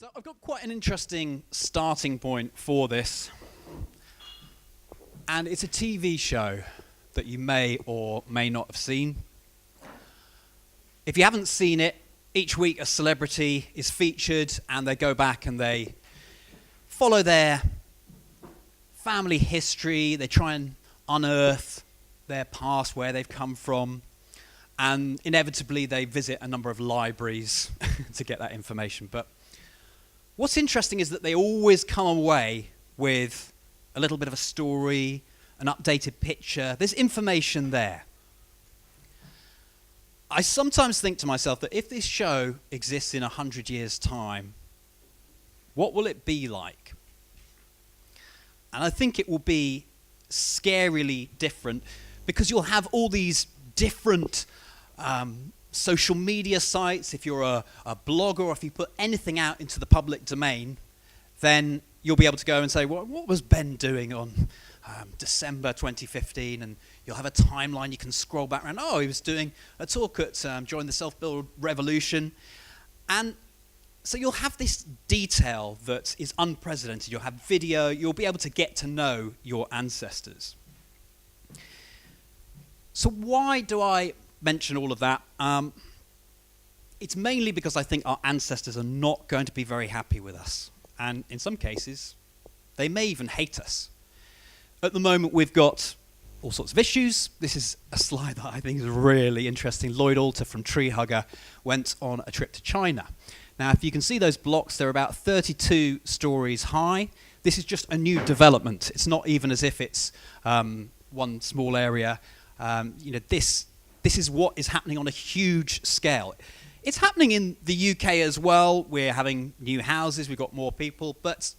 So I've got quite an interesting starting point for this, and it's a TV show that you may or may not have seen. If you haven't seen it, each week a celebrity is featured and they go back and they follow their family history, they try and unearth their past, where they've come from, and inevitably they visit a number of libraries to get that information. But what's interesting is that they always come away with a little bit of a story, an updated picture. There's information there. I sometimes think to myself that if this show exists in 100 years' time, what will it be like? And I think it will be scarily different, because you'll have all these different social media sites. If you're a blogger, or if you put anything out into the public domain, then you'll be able to go and say, well, what was Ben doing on December 2015? And you'll have a timeline. You can scroll back around. Oh, he was doing a talk at during the self-build revolution. And so you'll have this detail that is unprecedented. You'll have video. You'll be able to get to know your ancestors. So why do I mention all of that? It's mainly because I think our ancestors are not going to be very happy with us. And in some cases, they may even hate us. At the moment, we've got all sorts of issues. This is a slide that I think is really interesting. Lloyd Alter from Tree Hugger went on a trip to China. Now, if you can see those blocks, they're about 32 stories high. This is just a new development. It's not even as if it's one small area. This is what is happening on a huge scale. It's happening in the UK as well. We're having new houses, we've got more people, but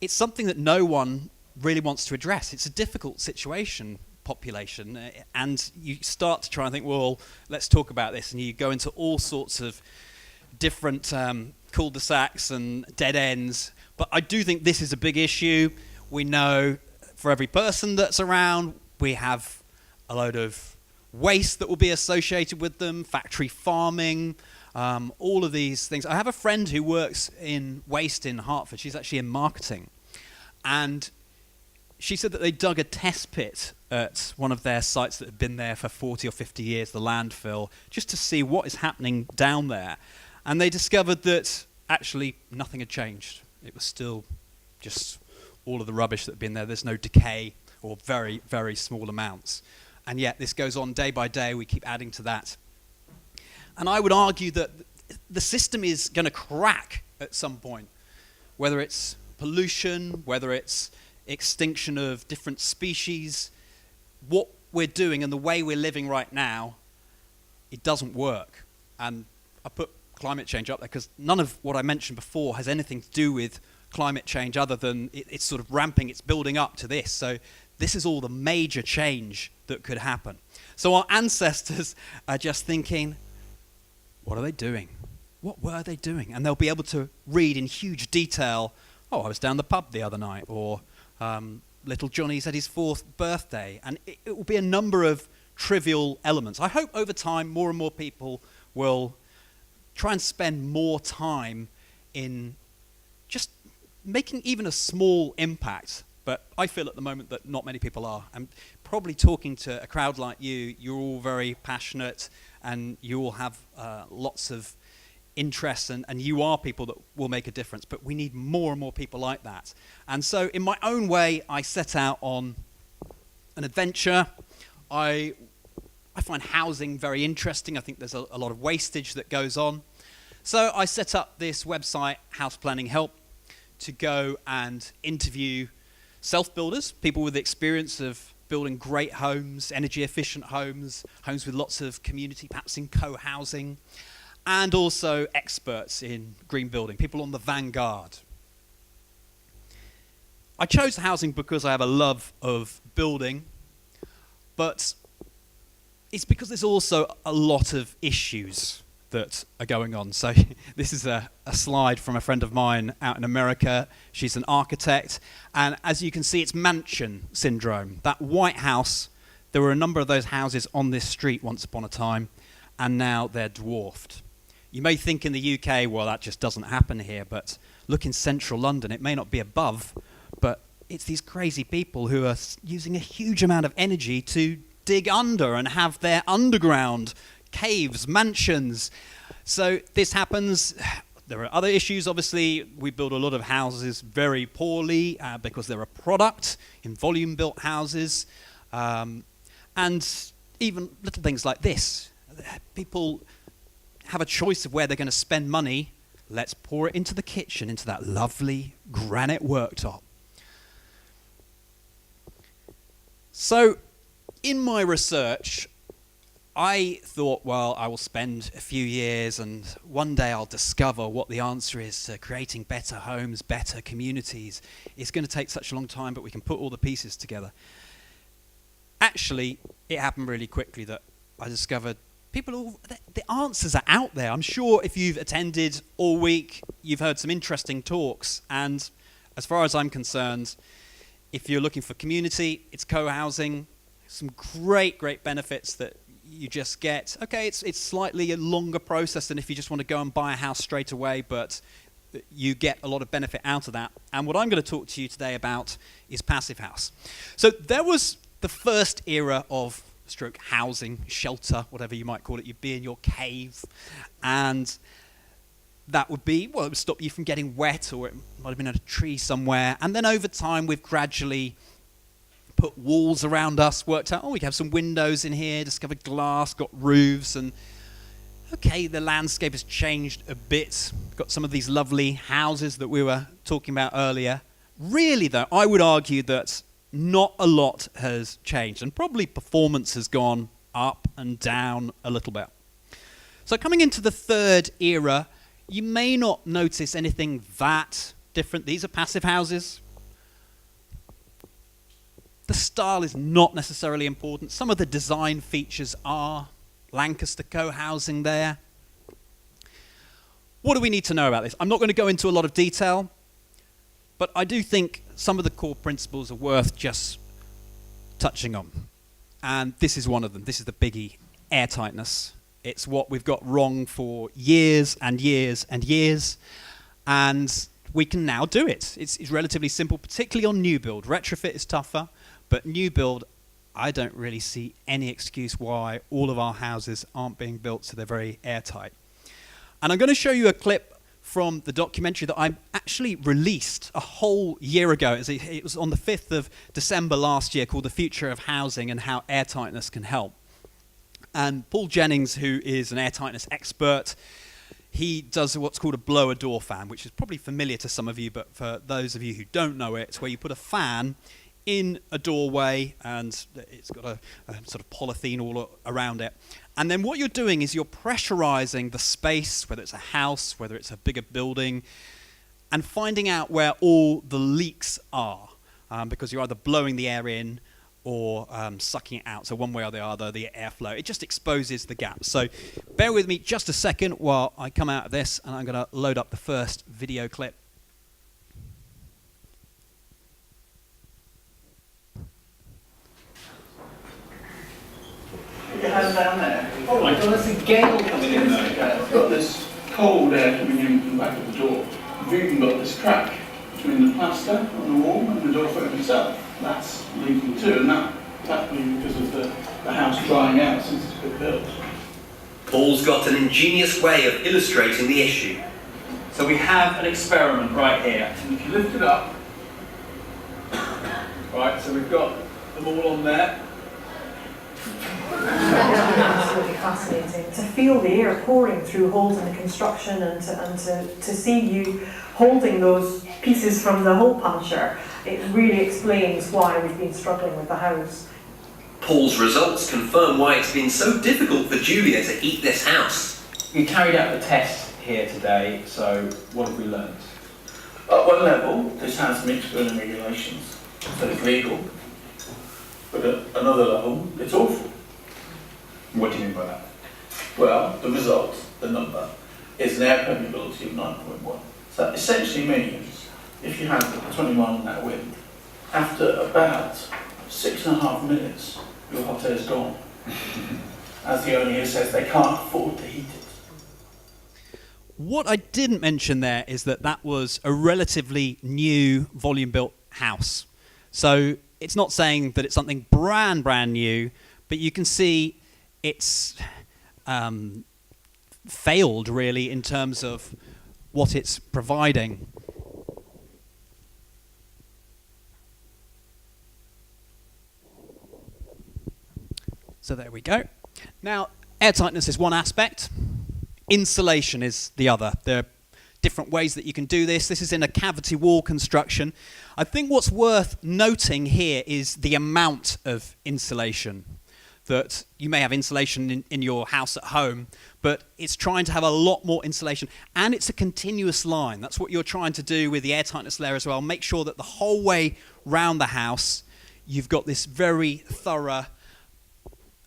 it's something that no one really wants to address. It's a difficult situation, population, and you start to try and think, well, let's talk about this, and you go into all sorts of different cul-de-sacs and dead ends. But I do think this is a big issue. We know for every person that's around, we have a load of waste that will be associated with them, factory farming, all of these things. I have a friend who works in waste in Hertford. She's actually in marketing. And she said that they dug a test pit at one of their sites that had been there for 40 or 50 years, the landfill, just to see what is happening down there. And they discovered that actually nothing had changed. It was still just all of the rubbish that had been there. There's no decay, or very, very small amounts. And yet this goes on day by day. We keep adding to that. And I would argue that the system is going to crack at some point, whether it's pollution, whether it's extinction of different species. What we're doing and the way we're living right now, it doesn't work. And I put climate change up there because none of what I mentioned before has anything to do with climate change, other than it's sort of ramping, it's building up to this. So this is all the major change that could happen. So our ancestors are just thinking, what are they doing? What were they doing? And they'll be able to read in huge detail, oh, I was down the pub the other night, or little Johnny's at his 4th birthday. And it will be a number of trivial elements. I hope over time more and more people will try and spend more time in just making even a small impact. But I feel at the moment that not many people are. And probably talking to a crowd like you, you're all very passionate and you all have lots of interests, and you are people that will make a difference. But we need more and more people like that. And so in my own way, I set out on an adventure. I find housing very interesting. I think there's a lot of wastage that goes on. So I set up this website, House Planning Help, to go and interview self-builders, people with experience of building great homes, energy-efficient homes, homes with lots of community, perhaps in co-housing, and also experts in green building, people on the vanguard. I chose housing because I have a love of building, but it's because there's also a lot of issues that are going on. So this is a slide from a friend of mine out in America. She's an architect. And as you can see, it's mansion syndrome. That White House, there were a number of those houses on this street once upon a time, and now they're dwarfed. You may think in the UK, well, that just doesn't happen here, but look in central London, it may not be above, but it's these crazy people who are using a huge amount of energy to dig under and have their underground caves, mansions. So this happens. There are other issues, obviously. We build a lot of houses very poorly because they're a product in volume-built houses. And even little things like this. People have a choice of where they're going to spend money. Let's pour it into the kitchen, into that lovely granite worktop. So, in my research, I thought, well, I will spend a few years and one day I'll discover what the answer is to creating better homes, better communities. It's going to take such a long time, but we can put all the pieces together. Actually, it happened really quickly that I discovered the answers are out there. I'm sure if you've attended all week, you've heard some interesting talks. And as far as I'm concerned, if you're looking for community, it's co-housing. Some great benefits that you just get. Okay, it's slightly a longer process than if you just want to go and buy a house straight away, but you get a lot of benefit out of that. And what I'm going to talk to you today about is Passivhaus. So there was the first era of housing, shelter, whatever you might call it. You'd be in your cave, and that would be, well, it would stop you from getting wet, or it might have been at a tree somewhere. And then over time, we've gradually put walls around us, worked out, we can have some windows in here, discovered glass, got roofs, and okay, the landscape has changed a bit. Got some of these lovely houses that we were talking about earlier. Really, though, I would argue that not a lot has changed, and probably performance has gone up and down a little bit. So coming into the third era, you may not notice anything that different. These are passive houses. The style is not necessarily important. Some of the design features are. Lancaster co-housing there. What do we need to know about this? I'm not going to go into a lot of detail, but I do think some of the core principles are worth just touching on. And this is one of them. This is the biggie, airtightness. It's what we've got wrong for years and years and years. And we can now do it. It's relatively simple, particularly on new build. Retrofit is tougher, but new build, I don't really see any excuse why all of our houses aren't being built so they're very airtight. And I'm going to show you a clip from the documentary that I actually released a whole year ago. It was on the 5th of December last year, called The Future of Housing and How Airtightness Can Help. And Paul Jennings, who is an airtightness expert, he does what's called a blower door fan, which is probably familiar to some of you, but for those of you who don't know it, it's where you put a fan in a doorway, and it's got a sort of polythene all around it. And then what you're doing is you're pressurizing the space, whether it's a house, whether it's a bigger building, and finding out where all the leaks are, because you're either blowing the air in or sucking it out. So one way or the other, the airflow, it just exposes the gaps. So bear with me just a second while I come out of this, and I'm going to load up the first video clip. Put your hand down there. Oh my God, there's a gale coming in there. I've got this cold air coming in from the back of the door. I've even got this crack between the plaster on the wall and the door frame itself. That's leaking too, and that'll be because of the house drying out since it's been built. Paul's got an ingenious way of illustrating the issue. So we have an experiment right here. And if you lift it up, right, so we've got them all on there. Absolutely fascinating to feel the air pouring through holes in the construction, and to see you holding those pieces from the hole puncher. It really explains why we've been struggling with the house. Paul's results confirm why it's been so difficult for Julia to heat this house. We carried out the test here today, so what have we learned? At one level, this has mixed building regulations, so it's legal. But at another level, it's awful. What do you mean by that? Well, the result, the number, is an air permeability of 9.1. So that essentially means if you have 20 mile an hour wind, after about 6.5 minutes, your hot air is gone. As the owner here says, they can't afford to heat it. What I didn't mention there is that that was a relatively new volume-built house. So it's not saying that it's something brand new, but you can see it's failed really in terms of what it's providing. So there we go. Now, airtightness is one aspect. Insulation is the other. There are different ways that you can do this. This is in a cavity wall construction. I think what's worth noting here is the amount of insulation. That you may have insulation in your house at home, but it's trying to have a lot more insulation. And it's a continuous line. That's what you're trying to do with the airtightness layer as well. Make sure that the whole way round the house, you've got this very thorough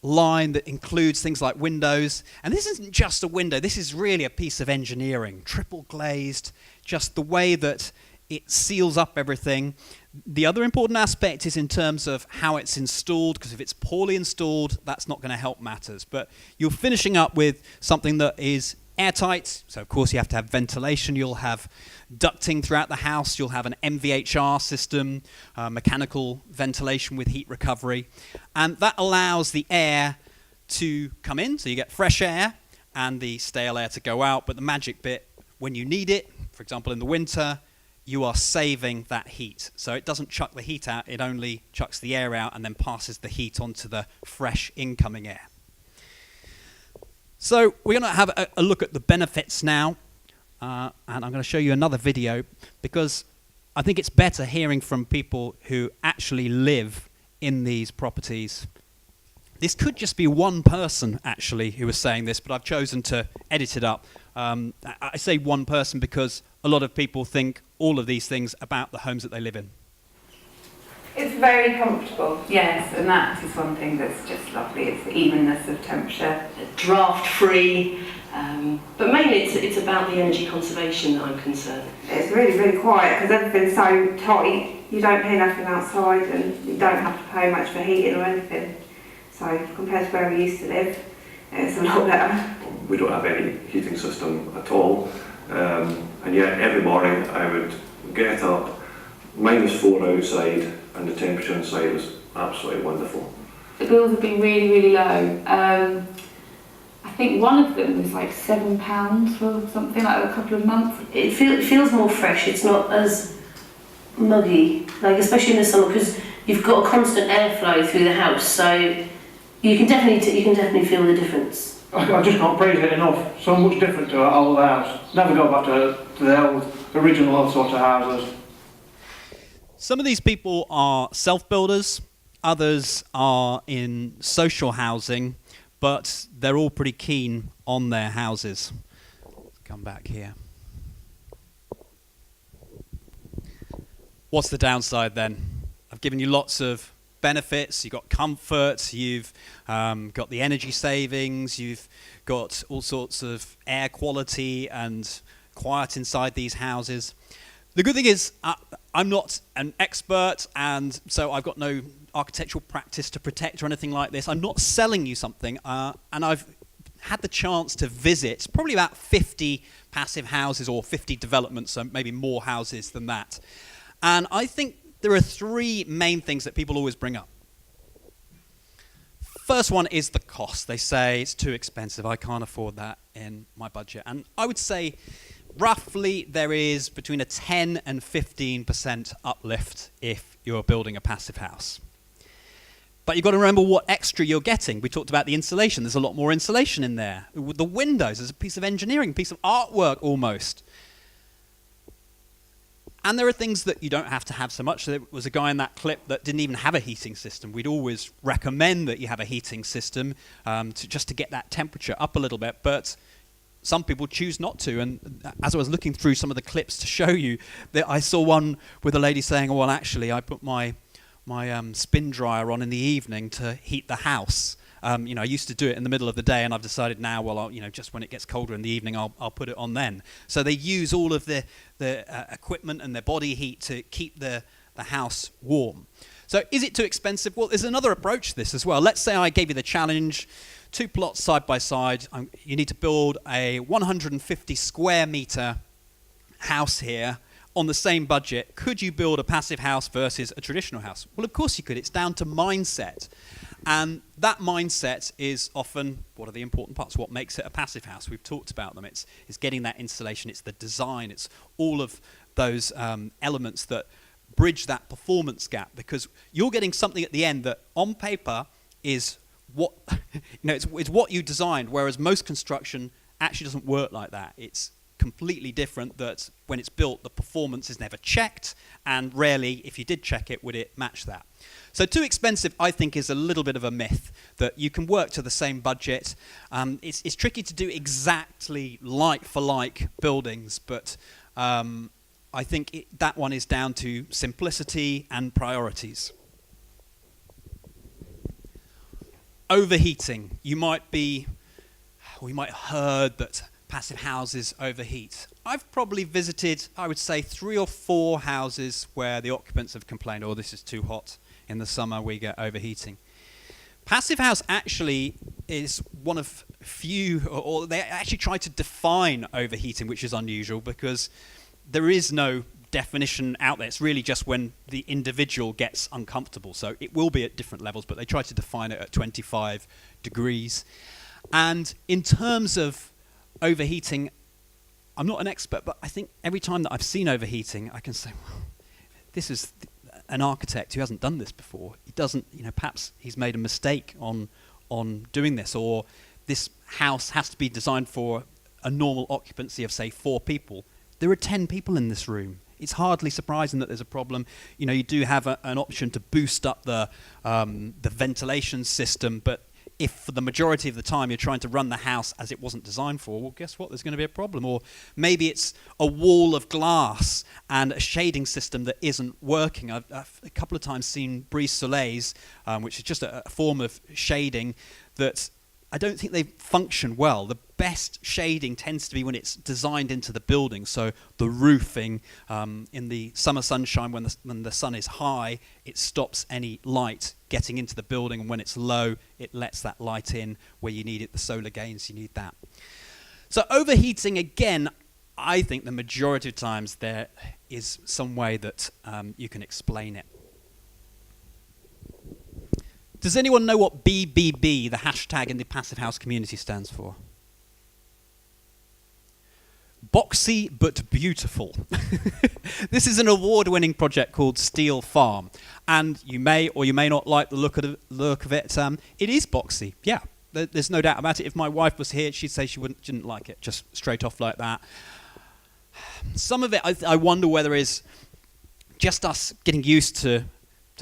line that includes things like windows. And this isn't just a window. This is really a piece of engineering. Triple glazed, just the way that it seals up everything. The other important aspect is in terms of how it's installed, because if it's poorly installed, that's not going to help matters. But you're finishing up with something that is airtight. So, of course, you have to have ventilation. You'll have ducting throughout the house. You'll have an MVHR system, mechanical ventilation with heat recovery. And that allows the air to come in, so you get fresh air, and the stale air to go out. But the magic bit, when you need it, for example, in the winter, you are saving that heat. So it doesn't chuck the heat out, it only chucks the air out and then passes the heat onto the fresh incoming air. So we're going to have a look at the benefits now, and I'm going to show you another video because I think it's better hearing from people who actually live in these properties. This could just be one person actually who was saying this, but I've chosen to edit it up. I say one person because a lot of people think all of these things about the homes that they live in. It's very comfortable, yes, and that is one thing that's just lovely. It's the evenness of temperature. Draft free, but mainly it's about the energy conservation that I'm concerned. It's really, really quiet because everything's so tight. You don't hear nothing outside and you don't have to pay much for heating or anything. So compared to where we used to live, it's a lot better. We don't have any heating system at all, and yet every morning I would get up, -4 outside, and the temperature inside was absolutely wonderful. The bills have been really, really low. I think one of them was like £7 for something like a couple of months. It feels more fresh. It's not as muggy, like especially in the summer, because you've got a constant airflow through the house, so you can definitely feel the difference. I just can't praise it enough. So much different to our old house. Never go back to the old, original old sort of houses. Some of these people are self-builders, others are in social housing, but they're all pretty keen on their houses. Let's come back here. What's the downside then? I've given you lots of benefits. You've got comfort, you've got the energy savings, you've got all sorts of air quality and quiet inside these houses. The good thing is I'm not an expert, and so I've got no architectural practice to protect or anything like this. I'm not selling you something, and I've had the chance to visit probably about 50 passive houses or 50 developments, so maybe more houses than that. And I think there are three main things that people always bring up. First one is the cost. They say it's too expensive, I can't afford that in my budget. And I would say roughly there is between a 10 and 15% uplift if you're building a passive house. But you've got to remember what extra you're getting. We talked about the insulation. There's a lot more insulation in there. With the windows, there's a piece of engineering, a piece of artwork almost. And there are things that you don't have to have so much. There was a guy in that clip that didn't even have a heating system. We'd always recommend that you have a heating system just to get that temperature up a little bit. But some people choose not to. And as I was looking through some of the clips to show you, that I saw one with a lady saying, "Oh, well, actually, I put my spin dryer on in the evening to heat the house. I used to do it in the middle of the day, and I've decided now, well, just when it gets colder in the evening, I'll put it on then." So they use all of the equipment and their body heat to keep the house warm. So is it too expensive? Well, there's another approach to this as well. Let's say I gave you the challenge, 2 plots side by side. You need to build a 150 square metre house here on the same budget. Could you build a passive house versus a traditional house? Well, of course you could. It's down to mindset. And that mindset is often, what are the important parts? What makes it a passive house? We've talked about them. It's getting that installation. It's the design. It's all of those elements that bridge that performance gap, because you're getting something at the end that on paper is what it's what you designed, whereas most construction actually doesn't work like that. It's completely different, that when it's built the performance is never checked, and rarely, if you did check it, would it match that. So too expensive, I think, is a little bit of a myth, that you can work to the same budget. It's tricky to do exactly like for like buildings, but I think that one is down to simplicity and priorities. Overheating. You might have heard that passive houses overheat. I've probably visited, I would say, 3 or 4 houses where the occupants have complained, oh, this is too hot. In the summer, we get overheating. Passive house actually is one of few, or they actually try to define overheating, which is unusual because there is no definition out there. It's really just when the individual gets uncomfortable. So it will be at different levels, but they try to define it at 25 degrees. And in terms of overheating, I'm not an expert, but I think every time that I've seen overheating, I can say, well, this is an architect who hasn't done this before. He doesn't, perhaps he's made a mistake on doing this, or this house has to be designed for a normal occupancy of, say, 4 people. There are 10 people in this room. It's hardly surprising that there's a problem. You do have an option to boost up the ventilation system, but if for the majority of the time you're trying to run the house as it wasn't designed for, well, guess what? There's going to be a problem. Or maybe it's a wall of glass and a shading system that isn't working. I've a couple of times seen brise soleils, which is just a form of shading that I don't think they function well. The best shading tends to be when it's designed into the building. So the roofing, in the summer sunshine, when the sun is high, it stops any light getting into the building, and when it's low, it lets that light in where you need it. The solar gains, you need that. So overheating, again, I think the majority of times there is some way that you can explain it. Does anyone know what BBB, the hashtag in the Passive House community, stands for? Boxy but beautiful. This is an award-winning project called Steel Farm, and you may or you may not like the look of it. It is boxy, yeah. There's no doubt about it. If my wife was here, she'd say she didn't like it, just straight off like that. Some of it, I wonder whether is just us getting used to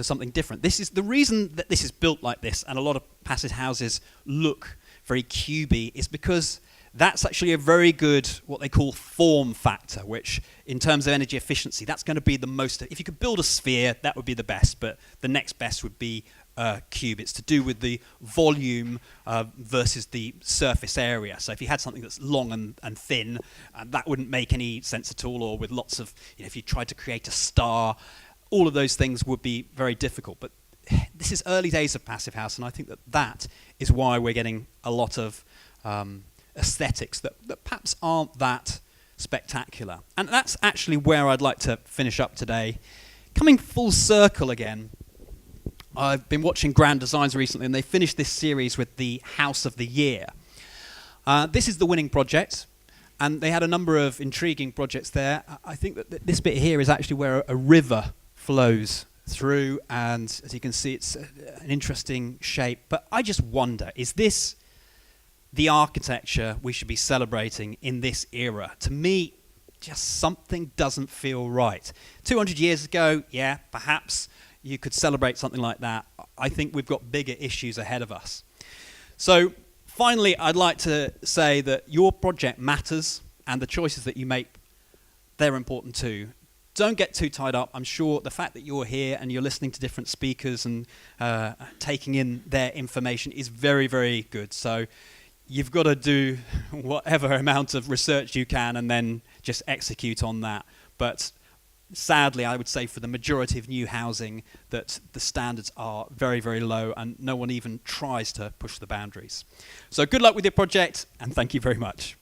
something different. This is the reason that this is built like this, and a lot of passive houses look very cubey, is because that's actually a very good, what they call form factor, which in terms of energy efficiency, that's going to be the most. If you could build a sphere, that would be the best, but the next best would be a cube. It's to do with the volume versus the surface area. So if you had something that's long and thin, that wouldn't make any sense at all, or with lots of, if you tried to create a star, all of those things would be very difficult. But this is early days of Passive House, and I think that is why we're getting a lot of aesthetics that perhaps aren't that spectacular. And that's actually where I'd like to finish up today. Coming full circle again, I've been watching Grand Designs recently, and they finished this series with the House of the Year. This is the winning project. And they had a number of intriguing projects there. I think that this bit here is actually where a river flows through, and as you can see, it's an interesting shape. But I just wonder, is this the architecture we should be celebrating in this era? To me, just something doesn't feel right. 200 years ago, yeah, perhaps you could celebrate something like that. I think we've got bigger issues ahead of us. So finally, I'd like to say that your project matters, and the choices that you make, they're important too. Don't get too tied up. I'm sure the fact that you're here and you're listening to different speakers and taking in their information is very, very good. So you've got to do whatever amount of research you can and then just execute on that. But sadly, I would say for the majority of new housing that the standards are very, very low and no one even tries to push the boundaries. So good luck with your project and thank you very much.